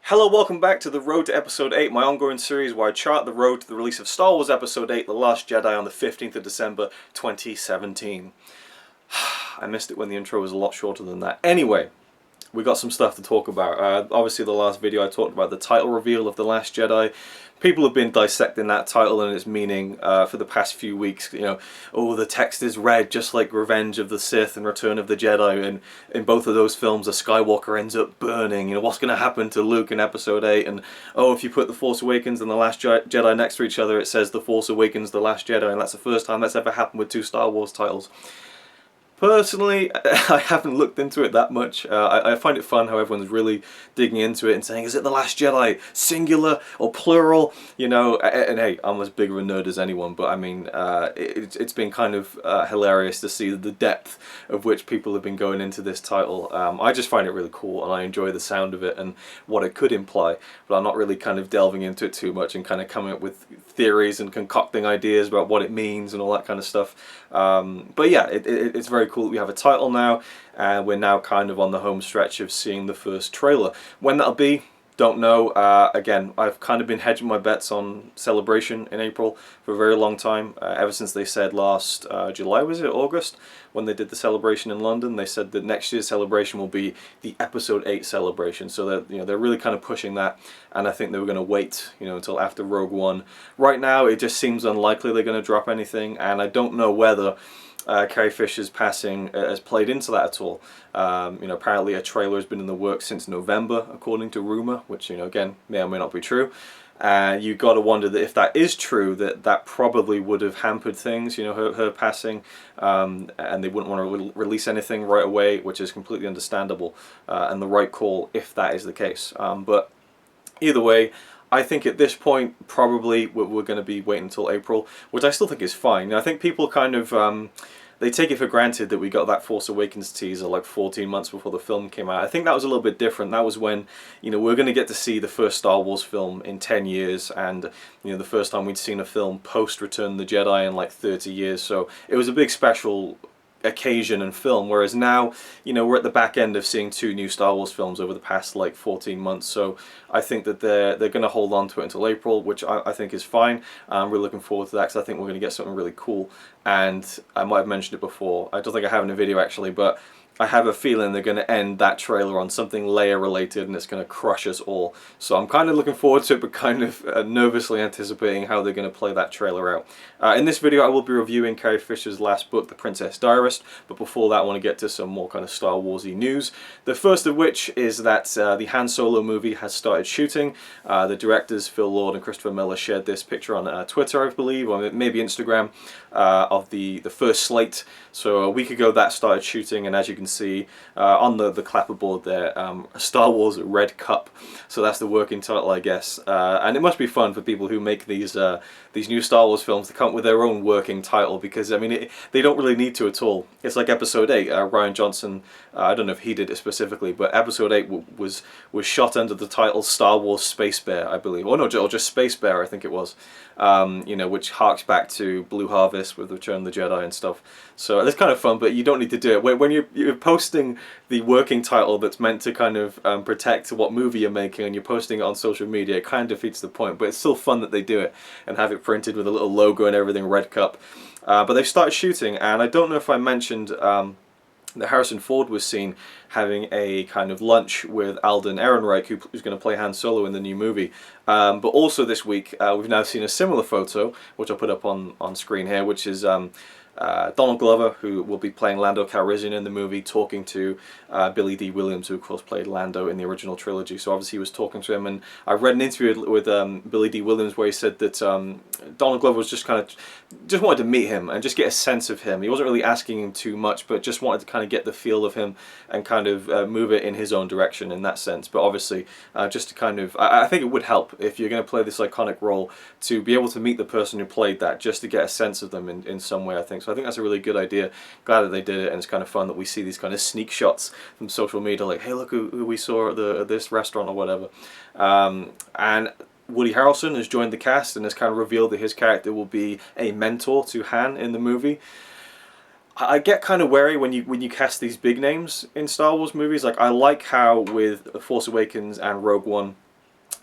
Hello, welcome back to The Road to Episode 8, my ongoing series where I chart the road to the release of Star Wars Episode 8, The Last Jedi on the 15th of December 2017. I missed it when the intro was a lot shorter than that. Anyway, we got some stuff to talk about. Obviously the last video I talked about the title reveal of The Last Jedi. People have been dissecting that title and its meaning for the past few weeks. You know, oh, the text is red, just like Revenge of the Sith and Return of the Jedi. And in both of those films, a Skywalker ends up burning. You know, what's going to happen to Luke in Episode 8? And, oh, if you put The Force Awakens and The Last Jedi next to each other, it says The Force Awakens, The Last Jedi. And that's the first time that's ever happened with two Star Wars titles. Personally, I haven't looked into it that much. I find it fun how everyone's really digging into it and saying, is it The Last Jedi, singular or plural? You know, and hey, I'm as big of a nerd as anyone, but I mean, it's been kind of hilarious to see the depth of which people have been going into this title. I just find it really cool and I enjoy the sound of it and what it could imply, but I'm not really kind of delving into it too much and kind of coming up with theories and concocting ideas about what it means and all that kind of stuff. But yeah, it's very cool that we have a title now, and we're now kind of on the home stretch of seeing the first trailer. When that'll be, don't know. Again, I've kind of been hedging my bets on Celebration in April for a very long time. Ever since they said last July, was it August, when they did the Celebration in London, they said that next year's Celebration will be the Episode 8 Celebration. So that, you know, they're really kind of pushing that, and I think they were going to wait, you know, until after Rogue One. Right now, it just seems unlikely they're going to drop anything, and I don't know whether Carrie Fisher's passing has played into that at all. You know, apparently a trailer has been in the works since November, according to rumor, which, you know, again, may or may not be true. You got to wonder that if that is true, that probably would have hampered things, you know, her passing, and they wouldn't want to release anything right away, which is completely understandable, and the right call if that is the case. But either way, I think at this point, probably we're going to be waiting until April, which I still think is fine. I think people kind of, they take it for granted that we got that Force Awakens teaser like 14 months before the film came out. I think that was a little bit different. That was when, you know, we're going to get to see the first Star Wars film in 10 years, and, you know, the first time we'd seen a film post Return of the Jedi in like 30 years. So it was a big special occasion and film, whereas now, you know, we're at the back end of seeing two new Star Wars films over the past like 14 months. So I think that they're going to hold on to it until April, which I think is fine. I'm really looking forward to that because I think we're going to get something really cool. And I might have mentioned it before, I don't think I have in a video actually, but I have a feeling they're going to end that trailer on something Leia related and it's going to crush us all. So I'm kind of looking forward to it, but kind of nervously anticipating how they're going to play that trailer out. In this video I will be reviewing Carrie Fisher's last book, The Princess Diarist, but before that I want to get to some more kind of Star Warsy news. The first of which is that the Han Solo movie has started shooting. The directors Phil Lord and Christopher Miller shared this picture on Twitter, I believe, or maybe Instagram, of the first slate. So a week ago that started shooting, and as you can see on the clapperboard there, Star Wars Red Cup. So that's the working title, I guess. And it must be fun for people who make these new Star Wars films to come up with their own working title, because I mean they don't really need to at all. It's like Episode 8. Rian Johnson, I don't know if he did it specifically, but Episode 8 was shot under the title Star Wars Space Bear, I believe. Or no, or just Space Bear, I think it was. You know, which harks back to Blue Harvest with Return of the Jedi and stuff. So it's kind of fun, but you don't need to do it. When you're posting the working title that's meant to kind of protect what movie you're making, and you're posting it on social media, it kind of defeats the point. But it's still fun that they do it and have it printed with a little logo and everything, Red Cup. But they've started shooting, and I don't know if I mentioned that Harrison Ford was seen having a kind of lunch with Alden Ehrenreich, who's going to play Han Solo in the new movie. But also this week, we've now seen a similar photo, which I'll put up on screen here, which is Donald Glover, who will be playing Lando Calrissian in the movie, talking to Billy D. Williams, who of course played Lando in the original trilogy. So obviously he was talking to him, and I read an interview with Billy D. Williams where he said that Donald Glover was just wanted to meet him and just get a sense of him. He wasn't really asking him too much, but just wanted to kind of get the feel of him and kind of move it in his own direction in that sense. But obviously, just to kind of, I think it would help if you're going to play this iconic role to be able to meet the person who played that, just to get a sense of them in some way, I think. So I think that's a really good idea. Glad that they did it, and it's kind of fun that we see these kind of sneak shots from social media, like, hey, look who we saw at this restaurant or whatever. And Woody Harrelson has joined the cast and has kind of revealed that his character will be a mentor to Han in the movie. I get kind of wary when you cast these big names in Star Wars movies. Like, I like how with Force Awakens and Rogue One,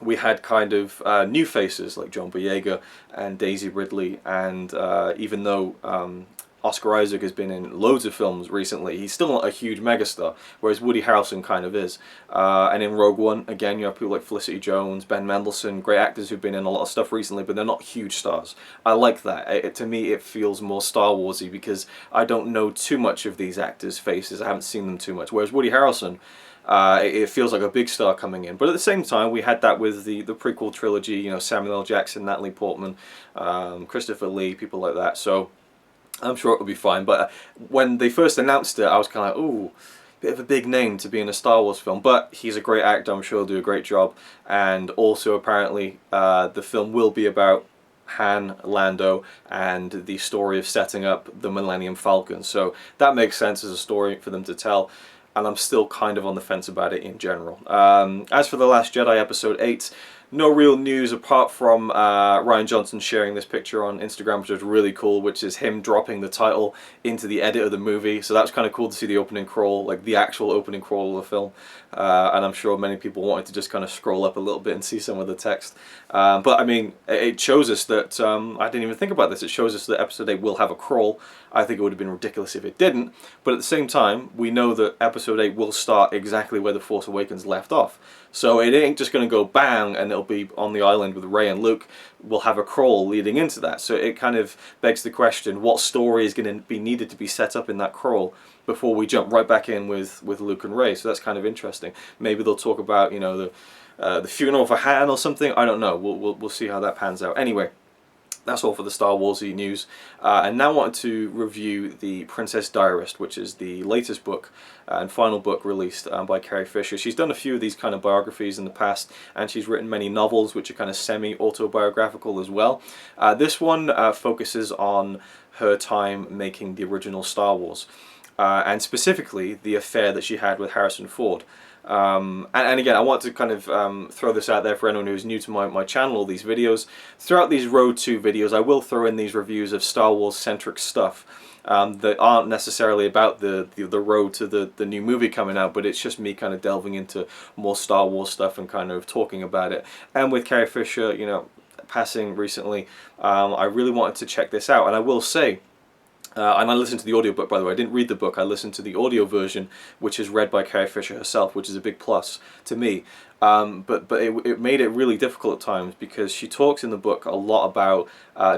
we had kind of new faces like John Boyega and Daisy Ridley, and even though Oscar Isaac has been in loads of films recently, he's still not a huge megastar, whereas Woody Harrelson kind of is. And in Rogue One, again, you have people like Felicity Jones, Ben Mendelsohn, great actors who've been in a lot of stuff recently, but they're not huge stars. I like that. To me, it feels more Star Warsy because I don't know too much of these actors' faces. I haven't seen them too much. Whereas Woody Harrelson, it feels like a big star coming in. But at the same time, we had that with the prequel trilogy, you know, Samuel L. Jackson, Natalie Portman, Christopher Lee, people like that. So I'm sure it will be fine. But when they first announced it, I was kind of like, ooh, bit of a big name to be in a Star Wars film. But he's a great actor. I'm sure he'll do a great job. And also, apparently, the film will be about Han, Lando, and the story of setting up the Millennium Falcon. So that makes sense as a story for them to tell. And I'm still kind of on the fence about it in general. As for The Last Jedi Episode 8, no real news apart from Rian Johnson sharing this picture on Instagram, which was really cool, which is him dropping the title into the edit of the movie. So that was kind of cool to see the opening crawl, like the actual opening crawl of the film. And I'm sure many people wanted to just kind of scroll up a little bit and see some of the text. But I mean, it shows us that, I didn't even think about this, it shows us that Episode 8 will have a crawl. I think it would have been ridiculous if it didn't. But at the same time, we know that Episode 8 will start exactly where The Force Awakens left off. So it ain't just going to go bang and it'll be on the island with Rey and Luke. We'll have a crawl leading into that. So it kind of begs the question, what story is going to be needed to be set up in that crawl before we jump right back in with Luke and Rey? So that's kind of interesting. Maybe they'll talk about, you know, the funeral for Han or something. I don't know. We'll see how that pans out. Anyway, that's all for the Star Warsy news. And now I wanted to review the Princess Diarist, which is the latest book and final book released by Carrie Fisher. She's done a few of these kind of biographies in the past, and she's written many novels which are kind of semi-autobiographical as well. This one focuses on her time making the original Star Wars, and specifically the affair that she had with Harrison Ford. And again, I want to kind of throw this out there for anyone who's new to my channel or these videos. Throughout these Road to videos, I will throw in these reviews of Star Wars centric stuff that aren't necessarily about the road to the new movie coming out, but it's just me kind of delving into more Star Wars stuff and kind of talking about it. And with Carrie Fisher, you know, passing recently, I really wanted to check this out. And I will say, and I listened to the audiobook, by the way. I didn't read the book. I listened to the audio version, which is read by Carrie Fisher herself, which is a big plus to me. But it made it really difficult at times because she talks in the book a lot about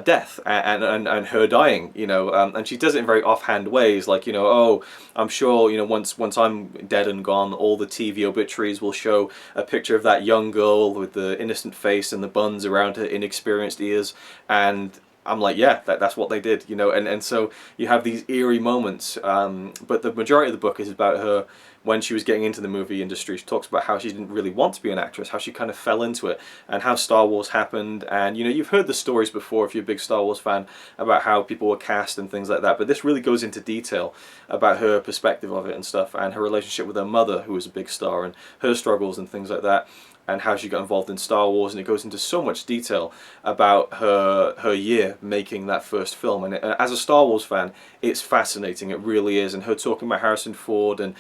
death and her dying, you know, and she does it in very offhand ways, like, you know, oh, I'm sure, you know, once I'm dead and gone, all the TV obituaries will show a picture of that young girl with the innocent face and the buns around her inexperienced ears, and I'm like, yeah, that's what they did, you know, and so you have these eerie moments, but the majority of the book is about her when she was getting into the movie industry. She talks about how she didn't really want to be an actress, how she kind of fell into it, and how Star Wars happened. And, you know, you've heard the stories before if you're a big Star Wars fan about how people were cast and things like that, but this really goes into detail about her perspective of it and stuff, and her relationship with her mother, who was a big star, and her struggles and things like that, and how she got involved in Star Wars. And it goes into so much detail about her year making that first film. And as a Star Wars fan, it's fascinating. It really is. And her talking about Harrison Ford and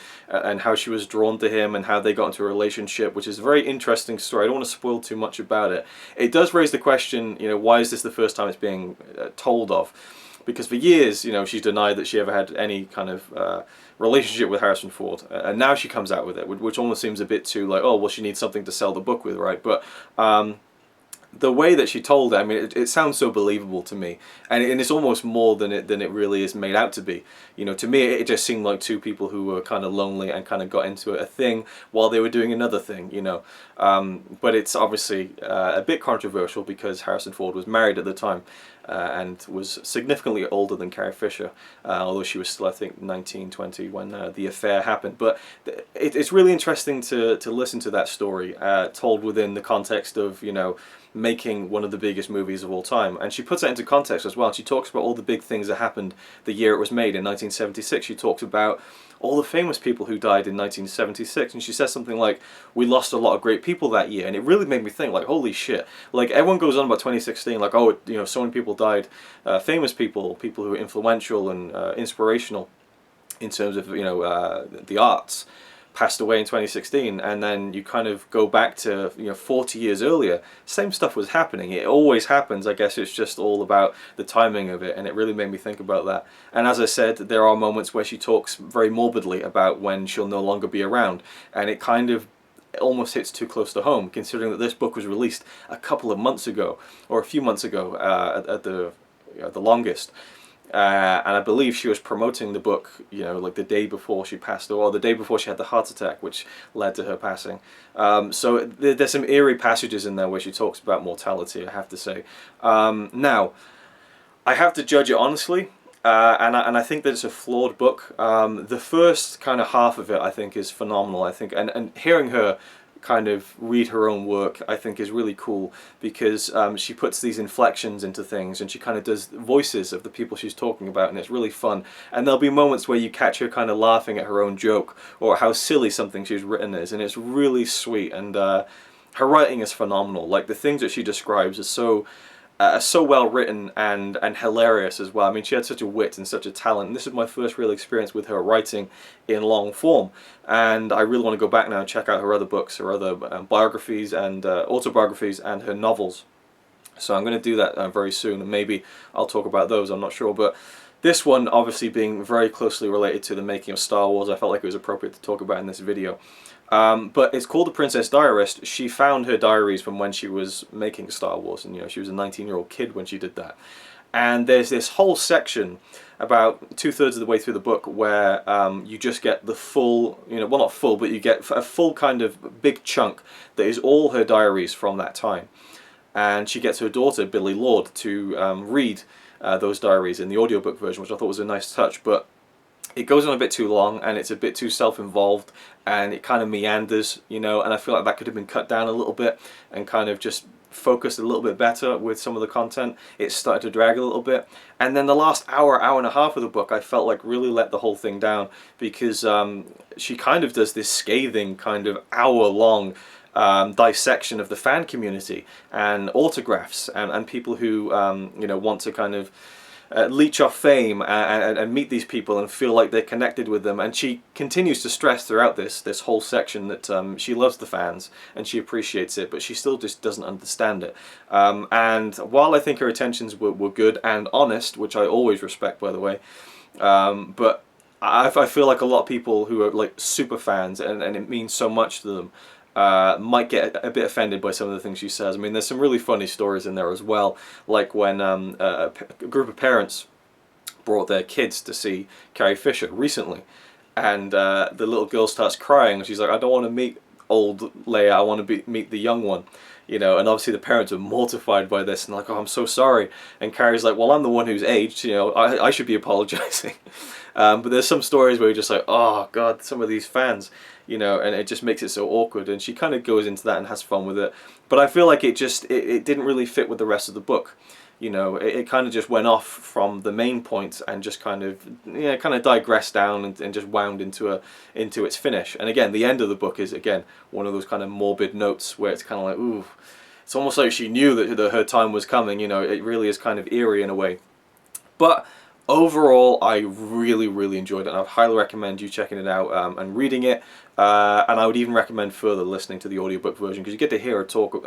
how she was drawn to him and how they got into a relationship, which is a very interesting story. I don't want to spoil too much about it. It does raise the question, you know, why is this the first time it's being told of? Because for years, you know, she's denied that she ever had any kind of relationship with Harrison Ford, and now she comes out with it, which almost seems a bit too like, oh, well, she needs something to sell the book with, right? But the way that she told it, I mean, it sounds so believable to me, and it's almost more than it really is made out to be. You know, to me, it just seemed like two people who were kind of lonely and kind of got into a thing while they were doing another thing, you know. But it's obviously a bit controversial because Harrison Ford was married at the time and was significantly older than Carrie Fisher, although she was still, I think, 19, 20 when the affair happened. But it's really interesting to listen to that story told within the context of, you know, making one of the biggest movies of all time. And she puts that into context as well. She talks about all the big things that happened the year it was made in 1976. She talks about all the famous people who died in 1976, and she says something like, we lost a lot of great people that year. And it really made me think, like, holy shit, like, everyone goes on about 2016 like, oh, you know, so many people died, famous people who are influential and inspirational in terms of, you know, the arts. passed away in 2016, and then you kind of go back to 40 years earlier, same stuff was happening. It always happens. I guess it's just all about the timing of it, and it really made me think about that. And as I said, there are moments where she talks very morbidly about when she'll no longer be around, and it kind of almost hits too close to home, considering that this book was released a couple of months ago, or a few months ago at the longest. And I believe she was promoting the book, like the day before she passed away, or the day before she had the heart attack, which led to her passing. So there's some eerie passages in there where she talks about mortality, I have to say. Now, I have to judge it honestly, and I think that it's a flawed book. The first kind of half of it, I think, is phenomenal. I think, and hearing her kind of read her own work, I think, is really cool, because she puts these inflections into things, and she kind of does voices of the people she's talking about, and it's really fun. And there'll be moments where you catch her kind of laughing at her own joke, or how silly something she's written is, and it's really sweet. And her writing is phenomenal. Like, the things that she describes are so well written and hilarious as well. I mean, she had such a wit and such a talent, and this is my first real experience with her writing in long form, and I really want to go back now and check out her other books, her other biographies and autobiographies, and her novels. So I'm going to do that very soon, and maybe I'll talk about those, I'm not sure. But this one, obviously being very closely related to the making of Star Wars, I felt like it was appropriate to talk about in this video. But it's called The Princess Diarist. She found her diaries from when she was making Star Wars, and she was a 19-year-old kid when she did that. And there's this whole section about 2/3 of the way through the book where you just get the full, well, not full, but you get a full kind of big chunk that is all her diaries from that time. And she gets her daughter, Billie Lourd, to read those diaries in the audiobook version, which I thought was a nice touch. But it goes on a bit too long, and it's a bit too self-involved, and it kind of meanders, and I feel like that could have been cut down a little bit and kind of just focused a little bit better with some of the content. It started to drag a little bit, and then the last hour and a half of the book, I felt like really let the whole thing down, because she kind of does this scathing kind of hour-long dissection of the fan community and autographs and people who want to kind of leech off fame and meet these people and feel like they're connected with them. And she continues to stress throughout this whole section that she loves the fans and she appreciates it, but she still just doesn't understand it. And while I think her intentions were good and honest, which I always respect, by the way, but I feel like a lot of people who are like super fans and it means so much to them might get a bit offended by some of the things she says. I mean, there's some really funny stories in there as well, like when a group of parents brought their kids to see Carrie Fisher recently, and the little girl starts crying, and she's like, I don't want to meet old Leia, I want to meet the young one. And obviously the parents are mortified by this and like, oh, I'm so sorry. And Carrie's like, well, I'm the one who's aged, I should be apologizing. But there's some stories where you're just like, oh God, some of these fans, and it just makes it so awkward. And she kind of goes into that and has fun with it. But I feel like it didn't really fit with the rest of the book. It kind of just went off from the main points and just kind of digressed down and just wound into its finish. And again, the end of the book is again one of those kind of morbid notes where it's kind of like, ooh, it's almost like she knew that her time was coming. It really is kind of eerie in a way. But overall, I really, really enjoyed it, and I highly recommend you checking it out and reading it. And I would even recommend further listening to the audiobook version, because you get to hear her talk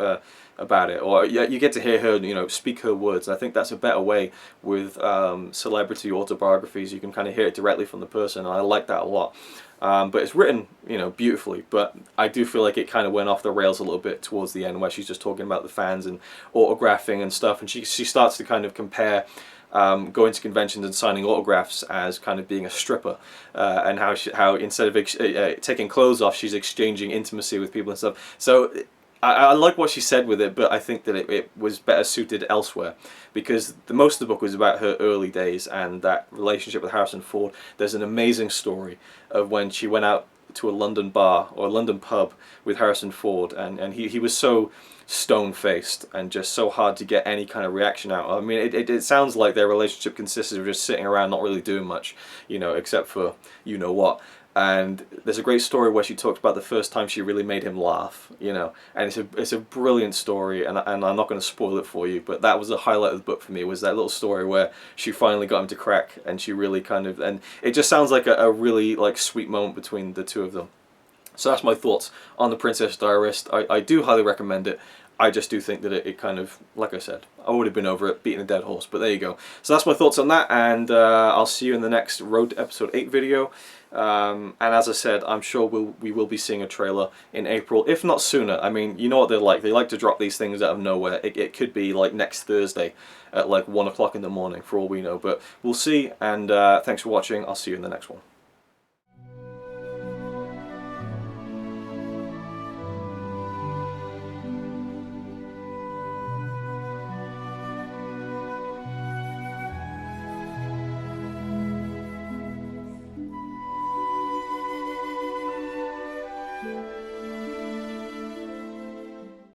about it, or you get to hear her, speak her words. And I think that's a better way with celebrity autobiographies. You can kind of hear it directly from the person, and I like that a lot. But it's written, beautifully. But I do feel like it kind of went off the rails a little bit towards the end, where she's just talking about the fans and autographing and stuff, and she starts to kind of compare going to conventions and signing autographs as kind of being a stripper, and how instead of taking clothes off, she's exchanging intimacy with people and stuff. So I like what she said with it, but I think that it was better suited elsewhere, because most of the book was about her early days and that relationship with Harrison Ford. There's an amazing story of when she went out to a London bar or a London pub with Harrison Ford, and he was so stone-faced and just so hard to get any kind of reaction out. I mean, it sounds like their relationship consisted of just sitting around not really doing much, except for you-know-what. And there's a great story where she talked about the first time she really made him laugh, and it's a brilliant story, and I'm not going to spoil it for you, but that was the highlight of the book for me, was that little story where she finally got him to crack, and she really kind of, and it just sounds like a really like sweet moment between the two of them. So that's my thoughts on the Princess Diarist. I do highly recommend it. I just do think that it kind of, like I said, I would have been over it, beating a dead horse, but there you go. So that's my thoughts on that, and I'll see you in the next Road to Episode 8 video. And as I said, I'm sure we will be seeing a trailer in April, if not sooner. I mean, you know what they're like. They like to drop these things out of nowhere. It could be like next Thursday at like 1 o'clock in the morning, for all we know. But we'll see, and thanks for watching. I'll see you in the next one.